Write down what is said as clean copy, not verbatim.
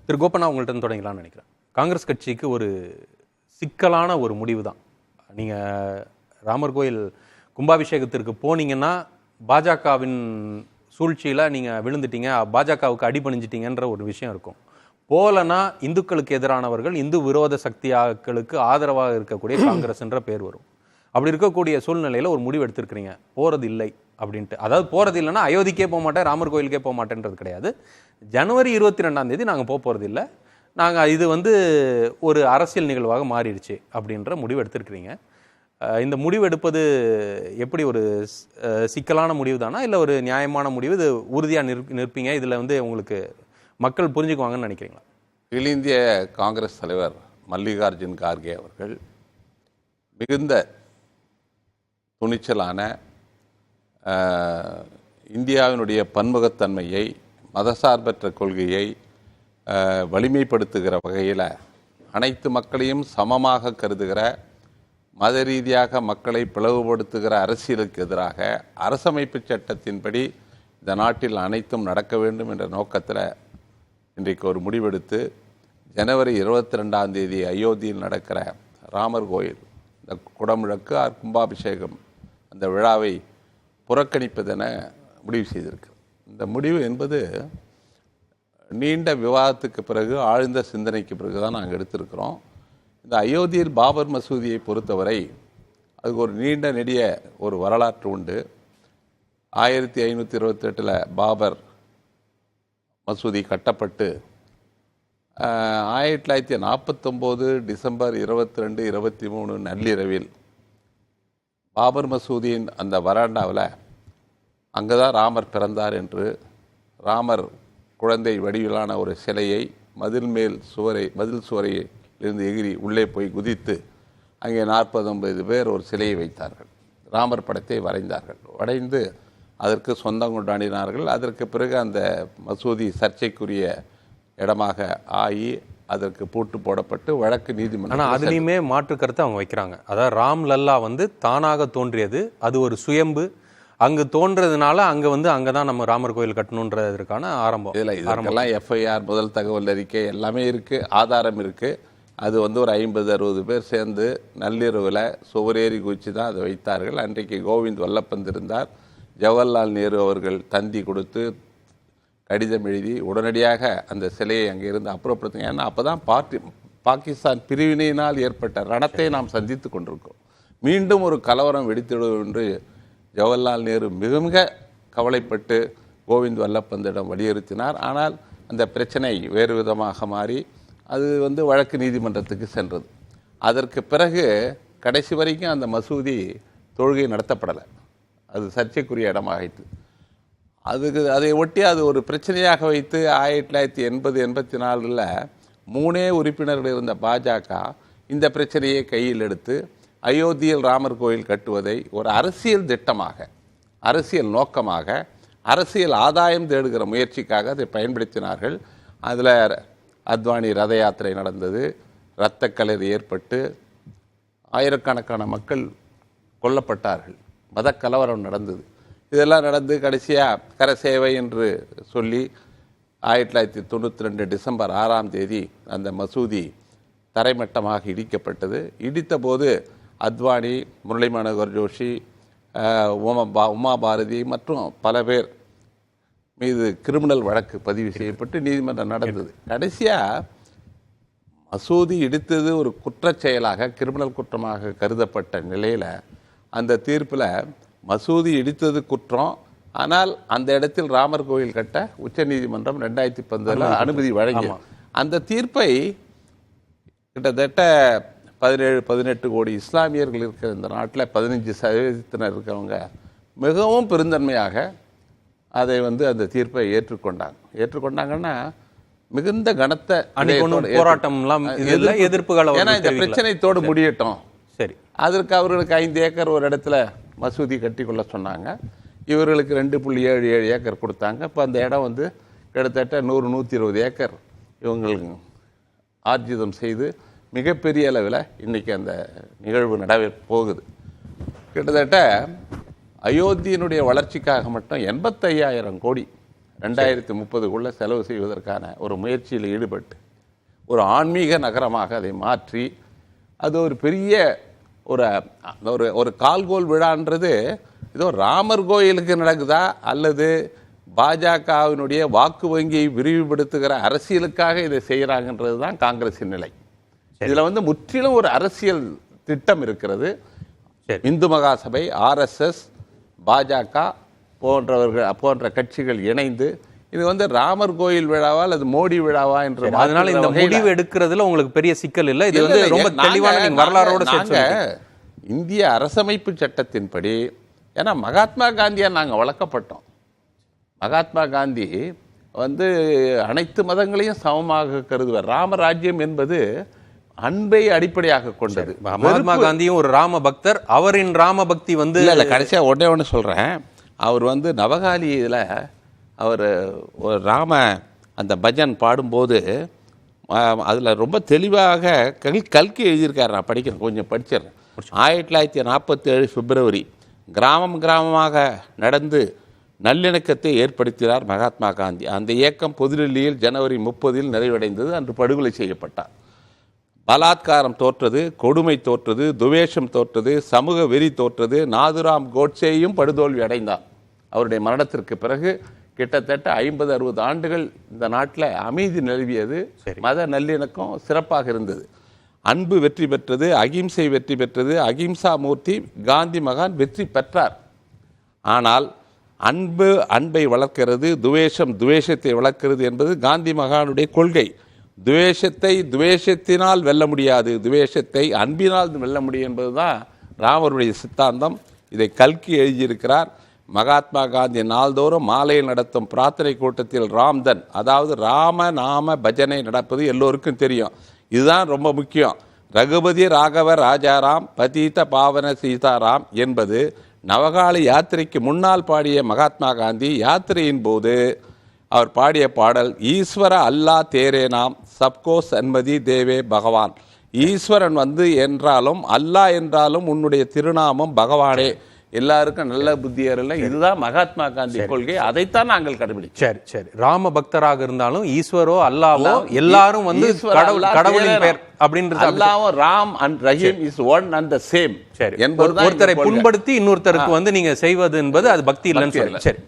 திரு கோபண்ணா, உங்கள்கிட்ட தொடங்கலாம்னு நினைக்கிறேன். காங்கிரஸ் கட்சிக்கு ஒரு சிக்கலான ஒரு முடிவு தான். நீங்கள் ராமர் கோயில் கும்பாபிஷேகத்திற்கு போனீங்கன்னா பாஜகவின் சூழ்ச்சியில் நீங்கள் விழுந்துட்டீங்க, பாஜகவுக்கு அடிபணிஞ்சிட்டீங்கன்ற ஒரு விஷயம் இருக்கும். போலனா இந்துக்களுக்கு எதிரானவர்கள், இந்து விரோத சக்தியாக்களுக்கு ஆதரவாக இருக்கக்கூடிய காங்கிரஸ்ன்ற பேர் வரும். அப்படி இருக்கக்கூடிய சூழ்நிலையில் ஒரு முடிவு எடுத்திருக்கிறீங்க, போகிறது இல்லை அப்படின்ட்டு. அதாவது போகிறது இல்லைன்னா அயோத்திக்கே போக மாட்டேன், ராமர் கோயிலுக்கே போக மாட்டேன்றது கிடையாது. ஜனவரி 22 நாங்கள் போகிறது இல்லை, நாங்கள் இது ஒரு அரசியல் நிகழ்வாக மாறிடுச்சு அப்படின்ற முடிவு எடுத்திருக்கிறீங்க. இந்த முடிவு எடுப்பது எப்படி ஒரு சிக்கலான முடிவு தானா, இல்லை ஒரு நியாயமான முடிவு? இது உறுதியாக நிற்பீங்க, இதில் உங்களுக்கு மக்கள் புரிஞ்சுக்குவாங்கன்னு நினைக்கிறீங்களா? அகில இந்திய காங்கிரஸ் தலைவர் மல்லிகார்ஜுன் கார்கே அவர்கள் மிகுந்த துணிச்சலான இந்தியாவினுடைய பன்முகத்தன்மையை, மதசார்பற்ற கொள்கையை வலிமைப்படுத்துகிற வகையில் அனைத்து மக்களையும் சமமாக கருதுகிற, மத ரீதியாக மக்களை பிளவுபடுத்துகிற அரசியலுக்கு எதிராக அரசமைப்பு சட்டத்தின்படி இந்த நாட்டில் அனைத்தும் நடக்க வேண்டும் என்ற நோக்கத்தில் இன்றைக்கு ஒரு முடிவெடுத்து ஜனவரி 22 அயோத்தியில் நடக்கிற ராமர் கோயில் இந்த குடமுழக்கு கும்பாபிஷேகம் அந்த விழாவை புறக்கணிப்பதென முடிவு செய்திருக்கு. இந்த முடிவு என்பது நீண்ட விவாதத்துக்கு பிறகு, ஆழ்ந்த சிந்தனைக்கு பிறகு தான் நாங்கள் எடுத்திருக்கிறோம். இந்த அயோத்தியில் பாபர் மசூதியை பொறுத்தவரை அதுக்கு ஒரு நீண்ட நெடிய ஒரு வரலாற்று உண்டு. 1528 பாபர் மசூதி கட்டப்பட்டு 1949 டிசம்பர் 22, 23 நள்ளிரவில் பாபர் மசூதியின் அந்த வராண்டாவில் அங்கே தான் ராமர் பிறந்தார் என்று, ராமர் குழந்தை வடிவிலான ஒரு சிலையை மதில் சுவரையிலிருந்து எகிரி உள்ளே போய் குதித்து அங்கே 40-50 பேர் ஒரு சிலையை வைத்தார்கள். ராமர் படத்தை வரைந்து அதற்கு சொந்தம் கொண்டாடினார்கள். அதற்கு பிறகு அந்த மசூதி சர்ச்சைக்குரிய இடமாக ஆகி அதற்கு பூட்டு போடப்பட்டு வழக்கு நீதிமன்றம். ஆனால் அதுலேயுமே மாற்று கருத்தை அவங்க வைக்கிறாங்க. அதாவது ராம்லல்லா தானாக தோன்றியது, அது ஒரு சுயம்பு, அங்கு தோன்றதுனால அங்கே தான் நம்ம ராமர் கோயில் கட்டணுன்றதற்கான ஆரம்பம். இதெல்லாம் எஃப்ஐஆர், முதல் தகவல் அறிக்கை எல்லாமே இருக்குது, ஆதாரம் இருக்குது. அது ஒரு 50-60 பேர் சேர்ந்து நள்ளிரவில் சுவரேறி குதிச்சு தான் அதை வைத்தார்கள். அன்றைக்கு கோவிந்த் வல்லப்பந்த் இருந்தார். ஜவஹர்லால் நேரு அவர்கள் தந்தி கொடுத்து கடிதம் எழுதி உடனடியாக அந்த சிலையை அங்கிருந்து அப்புறப்படுத்துங்க. ஏன்னா அப்போ தான் பாகிஸ்தான் பிரிவினையினால் ஏற்பட்ட ரணத்தை நாம் சந்தித்து கொண்டிருக்கோம். மீண்டும் ஒரு கலவரம் வெடித்திடும் என்று ஜவஹர்லால் நேரு மிக மிக கவலைப்பட்டு கோவிந்த் வல்லப்பந்திடம் வலியுறுத்தினார். ஆனால் அந்த பிரச்சனை வேறு விதமாக மாறி அது வழக்கு நீதிமன்றத்துக்கு சென்றது. அதற்கு பிறகு கடைசி வரைக்கும் அந்த மசூதி தொழுகை நடத்தப்படலை. அது சர்ச்சைக்குரிய இடமாகிட்டு அதை ஒட்டி அது ஒரு பிரச்சனையாக வைத்து 1980-84 3 உறுப்பினர்கள் இருந்த பாஜக இந்த பிரச்சனையை கையில் எடுத்து அயோத்தியில் ராமர் கோயில் கட்டுவதை ஒரு அரசியல் திட்டமாக, அரசியல் நோக்கமாக, அரசியல் ஆதாயம் தேடுகிற முயற்சிக்காக அதை பயன்படுத்தினார்கள். அதில் அத்வானி ரத யாத்திரை நடந்தது, இரத்த களரி ஏற்பட்டு ஆயிரக்கணக்கான மக்கள் கொல்லப்பட்டார்கள், மத கலவரம் நடந்தது. இதெல்லாம் நடந்து கடைசியாக கரசேவை என்று சொல்லி 1992 டிசம்பர் 6 அந்த மசூதி தரைமட்டமாக இடிக்கப்பட்டது. இடித்த போது அத்வானி, முரளி மனோகர் ஜோஷி, உமா பாரதி மற்றும் பல பேர் மீது கிரிமினல் வழக்கு பதிவு செய்யப்பட்டு நீதிமன்றம் நடந்தது. கடைசியாக மசூதி இடித்தது ஒரு குற்றச் செயலாக, கிரிமினல் குற்றமாக கருதப்பட்ட நிலையில் அந்த தீர்ப்பில் மசூதி இடித்தது குற்றம், ஆனால் அந்த இடத்தில் ராமர் கோயில் கட்ட உச்சநீதிமன்றம் 2010 அனுமதி வழங்கி அந்த தீர்ப்பை கிட்டத்தட்ட 17-18 கோடி இஸ்லாமியர்கள் இருக்கிற இந்த நாட்டில் 15% இருக்கிறவங்க மிகவும் பெருந்தன்மையாக அதை அந்த தீர்ப்பை ஏற்றுக்கொண்டாங்கன்னா மிகுந்த கனத்த போராட்டம்லாம் எதிர்ப்புகள். ஏன்னா இந்த பிரச்சனைத்தோடு முடியட்டும், சரி, அதற்கு அவர்களுக்கு 5 ஏக்கர் ஒரு இடத்துல மசூதி கட்டிக்கொள்ள சொன்னாங்க. இவர்களுக்கு 2.77 ஏக்கர் கொடுத்தாங்க. இப்போ அந்த இடம் கிட்டத்தட்ட 100-120 ஏக்கர் இவங்களுக்கு ஆர்ஜிதம் செய்து மிகப்பெரிய அளவில் இன்றைக்கி அந்த நிகழ்வு போகுது. கிட்டத்தட்ட அயோத்தியினுடைய வளர்ச்சிக்காக மட்டும் 85,000 கோடி 2030க்குள்ள செலவு செய்வதற்கான ஒரு முயற்சியில் ஈடுபட்டு ஒரு ஆன்மீக நகரமாக அதை மாற்றி அது ஒரு பெரிய ஒரு கால்கோல் விழான்றது ஏதோ ராமர் கோயிலுக்கு நடக்குதா அல்லது பாஜகவினுடைய வாக்கு வங்கியை விரிவுபடுத்துகிற அரசியலுக்காக இதை செய்கிறாங்கன்றது தான் காங்கிரஸின் நிலை. இதில் வந்து முற்றிலும் ஒரு அரசியல் திட்டம் இருக்கிறது. இந்து மகாசபை, RSS, பாஜக போன்ற கட்சிகள் இணைந்து இது வந்து ராமர் கோயில் விழாவா அல்லது மோடி விழாவா என்று அதனால இந்த முடிவு எடுக்கிறதுல உங்களுக்கு பெரிய சிக்கல் இல்லை. இது வந்து ரொம்ப தெளிவான வரலாறோட சேர்த்து இந்திய அரசமைப்பு சட்டத்தின்படி, ஏன்னா மகாத்மா காந்தியா நாங்கள் வளர்க்கப்பட்டோம். மகாத்மா காந்தி வந்து அனைத்து மதங்களையும் சமமாக கருதுவார். ராமராஜ்யம் என்பது அன்பை அடிப்படையாக கொண்டது. மகாத்மா காந்தியும் ஒரு ராம பக்தர். அவரின் ராம பக்தி வந்து இல்லை கடைசியாக ஒன்றே சொல்கிறேன். அவர் வந்து நவகாலியில் அவர் ஒரு ராம அந்த பஜன் பாடும்போது அதில் ரொம்ப தெளிவாக கல்கி எழுதியிருக்காரு. நான் படிக்கிறேன், கொஞ்சம் படிச்சிடுறேன். 1947 பிப்ரவரி கிராமமாக நடந்து நல்லிணக்கத்தை ஏற்படுத்தினார் மகாத்மா காந்தி. அந்த இயக்கம் புதுடில்லியில் ஜனவரி 30 நிறைவடைந்தது. அன்று படுகொலை செய்யப்பட்டார். பலாத்காரம் தோற்றது, கொடுமை தோற்றது, துவேஷம் தோற்றது, சமூக வெறி தோற்றது. நாதுராம் கோட்சேயும் படுதோல்வி அடைந்தார். அவருடைய மரணத்திற்கு பிறகு கிட்டத்தட்ட 50-60 ஆண்டுகள் இந்த நாட்டில் அமைதி நிலவியது. மத நல்லிணக்கம் சிறப்பாக இருந்தது. அன்பு வெற்றி பெற்றது, அகிம்சை வெற்றி பெற்றது. அகிம்சா மூர்த்தி காந்தி மகான் வெற்றி பெற்றார். ஆனால் அன்பை வளர்க்கிறது, துவேஷத்தை வளர்க்கிறது என்பது காந்தி மகானுடைய கொள்கை. துவேஷத்தினால் வெல்ல முடியாது, துவேஷத்தை அன்பினால் வெல்ல முடியும் என்பதுதான் ராமருடைய சித்தாந்தம். இதை கல்கி எழுதியிருக்கிறார். மகாத்மா காந்தி நாள்தோறும் மாலையில் நடத்தும் பிரார்த்தனை கூட்டத்தில் ராம்தன், அதாவது ராம நாம பஜனை நடப்பது எல்லோருக்கும் தெரியும். இதுதான் ரொம்ப முக்கியம். ரகுபதி ராகவ ராஜாராம் பதீத பாவன சீதாராம் என்பது நவகாளி யாத்திரைக்கு முன்னால் பாடிய மகாத்மா காந்தி யாத்திரையின் போது அவர் பாடிய பாடல் ஈஸ்வர அல்லா தேரே நாம் சப்கோ சன்மதி தேவே பகவான். ஈஸ்வரன் வந்து என்றாலும் அல்லாஹ் என்றாலும் உன்னுடைய திருநாமம் பகவானே, எல்லாருக்கும் நல்ல புத்தியர்ல. இதுதான் மகாத்மா காந்தி கொள்கை. அதைத்தான் நாங்கள் கடைபிடிச்சோம். சரி ராம பக்தராக இருந்தாலும் ஈஸ்வரோ அல்லாவோ எல்லாரும் வந்து கடவுளின் பெயர் அப்படின்றது. Allah Ram and Rahim is one and the same. ஒருத்தரை புண்படுத்தி இன்னொருத்தருக்கு வந்து நீங்க செய்வது என்பது அது பக்தி இல்லைன்னு சொல்லி. சரி.